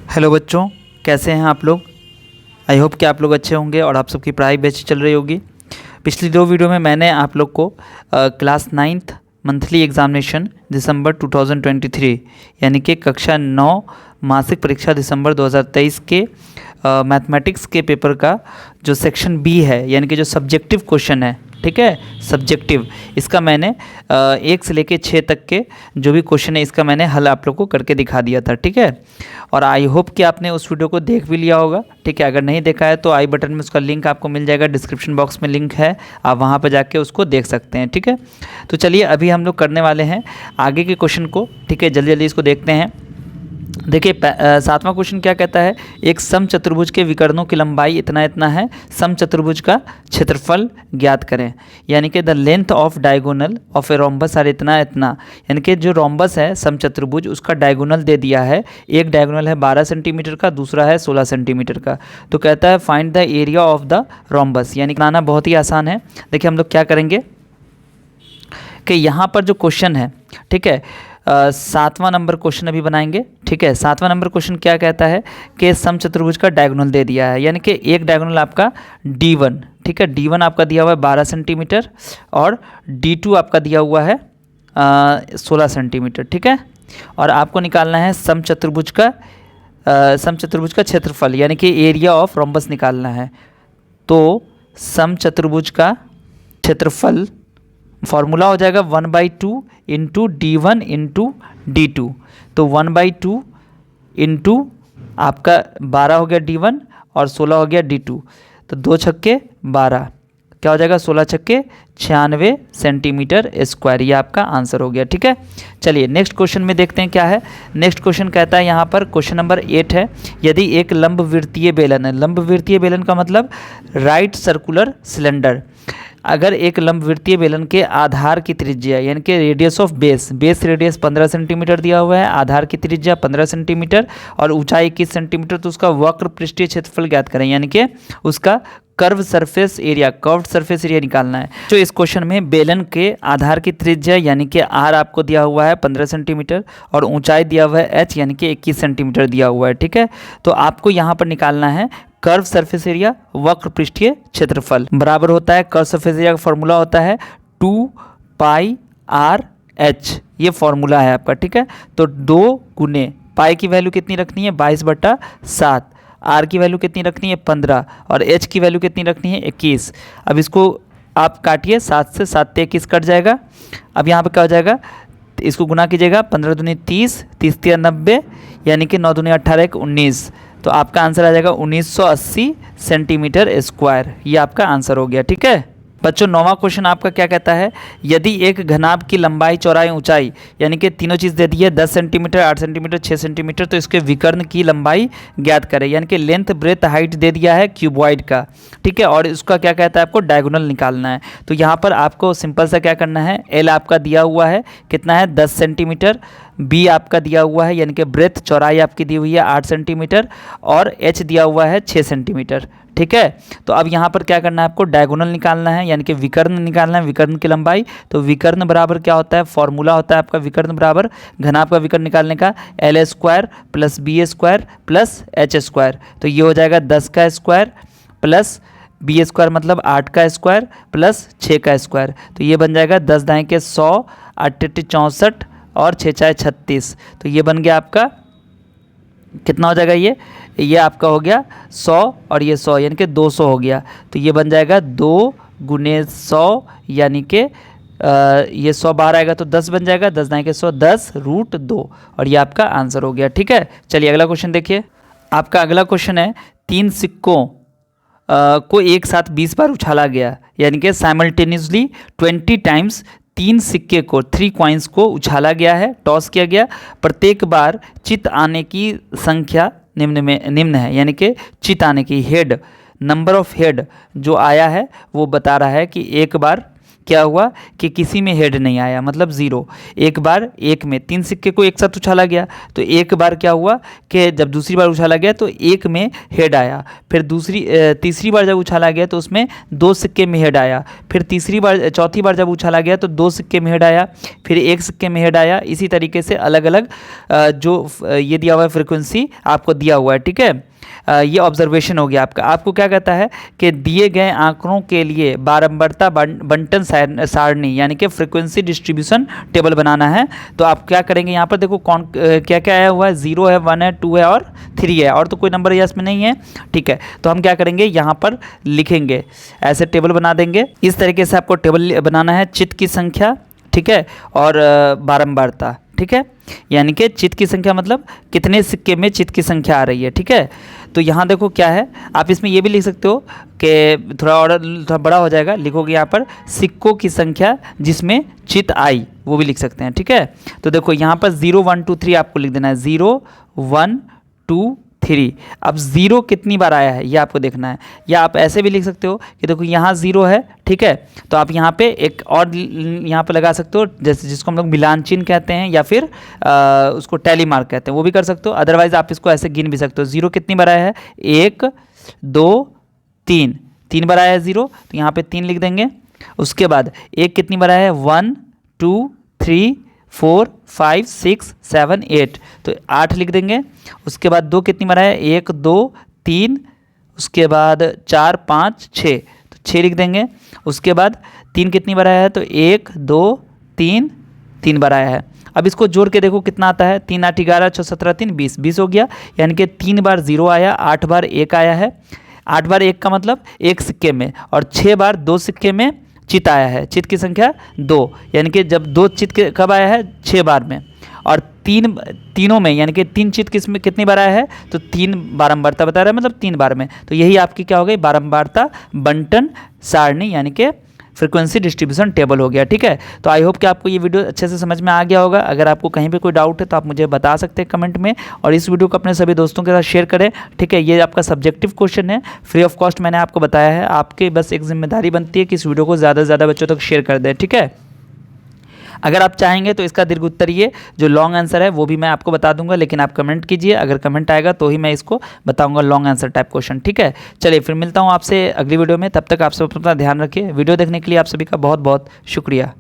Hello बच्चों, कैसे हैं आप लोग। आई होप कि आप लोग अच्छे होंगे और आप सबकी पढ़ाई भी अच्छी चल रही होगी। पिछली दो वीडियो में मैंने आप लोग को क्लास 9th मंथली एग्जामिनेशन दिसंबर 2023 यानी कि कक्षा 9 मासिक परीक्षा दिसंबर 2023 के मैथमेटिक्स के पेपर का जो सेक्शन बी है यानी कि जो सब्जेक्टिव क्वेश्चन है, ठीक है, सब्जेक्टिव, इसका मैंने 1 से लेके 6 तक के जो भी क्वेश्चन है इसका मैंने हल आप लोग को करके दिखा दिया था, ठीक है। और आई होप कि आपने उस वीडियो को देख भी लिया होगा, ठीक है। अगर नहीं देखा है तो आई बटन में उसका लिंक आपको मिल जाएगा, डिस्क्रिप्शन बॉक्स में लिंक है, आप वहाँ पर जाके उसको देख सकते हैं, ठीक है। तो चलिए अभी हम लोग करने वाले हैं आगे के क्वेश्चन को, ठीक है। जल्दी जल्दी इसको देखते हैं। देखिए 7वां क्वेश्चन क्या कहता है, एक समचतुर्भुज के विकर्णों की लंबाई इतना इतना है, समचतुर्भुज का क्षेत्रफल ज्ञात करें। यानी कि the length of diagonal of a rhombus are इतना इतना, यानी कि जो रोम्बस है समचतुर्भुज उसका डायगोनल दे दिया है। एक डायगोनल है 12 सेंटीमीटर का, दूसरा है 16 सेंटीमीटर का। तो कहता है find the area of the rhombus, यानी कि बनाना बहुत ही आसान है। देखिए हम लोग क्या करेंगे कि यहाँ पर जो क्वेश्चन है, ठीक है, 7वां नंबर क्वेश्चन अभी बनाएंगे, ठीक है। 7वां नंबर क्वेश्चन क्या कहता है कि समचतुर्भुज का डायगोनल दे दिया है, यानी कि एक डायगोनल आपका D1, ठीक है, D1 आपका दिया हुआ है 12 सेंटीमीटर और D2 आपका दिया हुआ है 16 सेंटीमीटर, ठीक है। और आपको निकालना है समचतुर्भुज का क्षेत्रफल, यानी कि एरिया ऑफ रोम्बस निकालना है। तो समचतुर्भुज का क्षेत्रफल फॉर्मूला हो जाएगा 1/2 इंटू D1 इंटू D2। तो 1/2 इंटू आपका 12 हो गया D1 और 16 हो गया D2। तो 2 छक्के 12, क्या हो जाएगा 16 छक्के 96 सेंटीमीटर स्क्वायर, ये आपका आंसर हो गया, ठीक है। चलिए नेक्स्ट क्वेश्चन में देखते हैं क्या है। नेक्स्ट क्वेश्चन कहता है यहाँ पर क्वेश्चन नंबर 8 है, यदि एक लंबवृत्तीय बेलन है, लंबवृत्तीय बेलन का मतलब राइट सर्कुलर सिलेंडर, अगर एक लंबवृत्तीय बेलन के आधार की त्रिज्या यानी कि radius of base radius 15 centimetre दिया हुआ है, आधार की त्रिज्या 15 सेंटीमीटर और ऊंचाई 21 सेंटीमीटर, तो उसका वक्र पृष्ठीय क्षेत्रफल ज्ञात करें, यानी कि उसका कर्व्ड सरफेस एरिया निकालना है। तो इस क्वेश्चन में बेलन के आधार की त्रिज्या यानी कि आर आपको दिया हुआ है 15 सेंटीमीटर और ऊंचाई दिया हुआ है एच यानी कि 21 सेंटीमीटर दिया हुआ है, ठीक है। तो आपको यहाँ पर निकालना है कर्व सरफेस एरिया वक्र पृष्ठीय क्षेत्रफल, बराबर होता है कर्व सरफेस एरिया का फॉर्मूला होता है 2πr/h, ये फॉर्मूला है आपका, ठीक है। तो 2 गुने पाई की वैल्यू कितनी रखनी है 22/7, आर की वैल्यू कितनी रखनी है 15 और एच की वैल्यू कितनी रखनी है 21। अब इसको आप काटिए, 7 से 7 से 21 कट जाएगा। अब यहाँ पर क्या हो जाएगा, इसको गुना कीजिएगा, 15 दूनी 30, 30 तिया 90, यानी कि 9 दूनी 18 1 19। तो आपका आंसर आ जाएगा 1980 सेंटीमीटर स्क्वायर, ये आपका आंसर हो गया, ठीक है। बच्चों 9वां क्वेश्चन आपका क्या कहता है, यदि एक घनाभ की लंबाई चौड़ाई ऊंचाई यानी कि तीनों चीज़ दे दी है 10 सेंटीमीटर 8 सेंटीमीटर 6 सेंटीमीटर, तो इसके विकर्ण की लंबाई ज्ञात करें, यानी कि लेंथ ब्रेथ हाइट दे दिया है क्यूबॉइड का, ठीक है। और इसका क्या कहता है आपको डायगोनल निकालना है। तो यहाँ पर आपको सिंपल सा क्या करना है, एल आपका दिया हुआ है कितना है 10 सेंटीमीटर, बी आपका दिया हुआ है यानी कि ब्रेथ चौड़ाई आपकी दी हुई है 8 सेंटीमीटर और एच दिया हुआ है 6 सेंटीमीटर, ठीक है। तो अब यहाँ पर क्या करना है आपको डायगोनल निकालना है, यानी कि विकर्ण निकालना है, विकर्ण की लंबाई। तो विकर्ण बराबर क्या होता है, फॉर्मूला होता है आपका विकर्ण बराबर घनाभ का विकर्ण निकालने का L² plus B² plus H²। तो ये हो जाएगा 10 का स्क्वायर प्लस B² मतलब 8 का स्क्वायर प्लस 6 का स्क्वायर। तो ये बन जाएगा 10 दाएँ के 100, 8 64 और 6 6 36। तो ये बन गया आपका कितना हो जाएगा, ये आपका हो गया 100 और ये 100 यानी कि 200 हो गया। तो ये बन जाएगा 2 गुने 100 यानी कि ये 100 बाहर आएगा तो 10 बन जाएगा, 10 दाएँ के 100 10√2 और ये आपका आंसर हो गया, ठीक है। चलिए अगला क्वेश्चन देखिए। आपका अगला क्वेश्चन है 3 सिक्कों को एक साथ 20 बार उछाला गया, यानी कि साइमल्टेनियसली 20 टाइम्स 3 सिक्के को 3 कॉइन्स को उछाला गया है, टॉस किया गया। प्रत्येक बार चित आने की संख्या निम्न है, यानी कि चित आने की हेड, नंबर ऑफ हेड जो आया है वो बता रहा है कि एक बार क्या हुआ कि किसी में हेड नहीं आया, मतलब 0। एक बार एक में 3 सिक्के को एक साथ उछाला गया, तो एक बार क्या हुआ कि जब दूसरी बार उछाला गया तो एक में हेड आया, फिर तीसरी बार जब उछाला गया तो उसमें 2 सिक्के में हेड आया, फिर चौथी बार जब उछाला गया तो 2 सिक्के में हेड आया, फिर 1 सिक्के में हेड आया। इसी तरीके से अलग अलग जो ये दिया हुआ है फ्रिक्वेंसी आपको दिया हुआ है, ठीक है। ये ऑब्जर्वेशन हो गया आपका। आपको क्या कहता है कि दिए गए आंकड़ों के लिए बारंबारता बंटन सारणी यानी कि फ्रीक्वेंसी डिस्ट्रीब्यूशन टेबल बनाना है। तो आप क्या करेंगे, यहाँ पर देखो कौन क्या क्या आया हुआ है, 0 है, 1 है, 2 है और 3 है, और तो कोई नंबर इसमें नहीं है, ठीक है। तो हम क्या करेंगे, यहाँ पर लिखेंगे, ऐसे टेबल बना देंगे। इस तरीके से आपको टेबल बनाना है, चित की संख्या, ठीक है, और बारंबारता, ठीक है। यानी कि चित की संख्या मतलब कितने सिक्के में चित की संख्या आ रही है, ठीक है। तो यहाँ देखो क्या है, आप इसमें ये भी लिख सकते हो कि थोड़ा बड़ा हो जाएगा, लिखोगे यहाँ पर सिक्कों की संख्या जिसमें चित आई, वो भी लिख सकते हैं, ठीक है। तो देखो यहाँ पर 0 1 2 3 आपको लिख देना है, 0 1 2 3। अब 0 कितनी बार आया है ये आपको देखना है, या आप ऐसे भी लिख सकते हो कि देखो यहाँ 0 है, ठीक है, तो आप यहाँ पे एक और यहाँ पे लगा सकते हो, जैसे जिसको हम लोग मिलान चिन्ह कहते हैं या फिर उसको टैली मार्क कहते हैं, वो भी कर सकते हो। अदरवाइज आप इसको ऐसे गिन भी सकते हो, 0 कितनी बार आया है, 1 2 3 बार आया है 0, तो यहाँ पे 3 लिख देंगे। उसके बाद 1 कितनी बार आया है, 1 2 3 4 5 6 7 8, तो 8 लिख देंगे। उसके बाद 2 कितनी बार है, 1 2 3, उसके बाद 4 5 6, तो 6 लिख देंगे। उसके बाद 3 कितनी बार आया है, तो 1 2 3 बार आया है। अब इसको जोड़ के देखो कितना आता है, 3 8 11 6 17 3 20 हो गया, यानी कि 3 बार 0 आया, 8 बार 1 आया है। 8 बार 1 का मतलब 1 सिक्के में, और 6 बार 2 सिक्के में चित आया है, चित की संख्या 2, यानी कि जब 2 चित कब आया है, 6 बार में, और तीनों में यानी कि 3 चित किसमें कितनी बार आया है, तो 3 बारंबारता बता रहा है, मतलब 3 बार में। तो यही आपकी क्या हो गई, बारंबारता बंटन सारणी यानी कि फ्रीक्वेंसी डिस्ट्रीब्यूशन टेबल हो गया, ठीक है। तो आई होप कि आपको ये वीडियो अच्छे से समझ में आ गया होगा। अगर आपको कहीं पे कोई डाउट है तो आप मुझे बता सकते हैं कमेंट में, और इस वीडियो को अपने सभी दोस्तों के साथ शेयर करें, ठीक है। ये आपका सब्जेक्टिव क्वेश्चन है, फ्री ऑफ कॉस्ट मैंने आपको बताया है। आपके बस एक जिम्मेदारी बनती है कि इस वीडियो को ज़्यादा से ज़्यादा बच्चों तक शेयर कर दें, ठीक है। अगर आप चाहेंगे तो इसका दीर्घ उत्तर ये जो लॉन्ग आंसर है वो भी मैं आपको बता दूंगा, लेकिन आप कमेंट कीजिए, अगर कमेंट आएगा तो ही मैं इसको बताऊंगा लॉन्ग आंसर टाइप क्वेश्चन, ठीक है। चलिए फिर मिलता हूँ आपसे अगली वीडियो में, तब तक आप सब अपना ध्यान रखिए। वीडियो देखने के लिए आप सभी का बहुत बहुत शुक्रिया।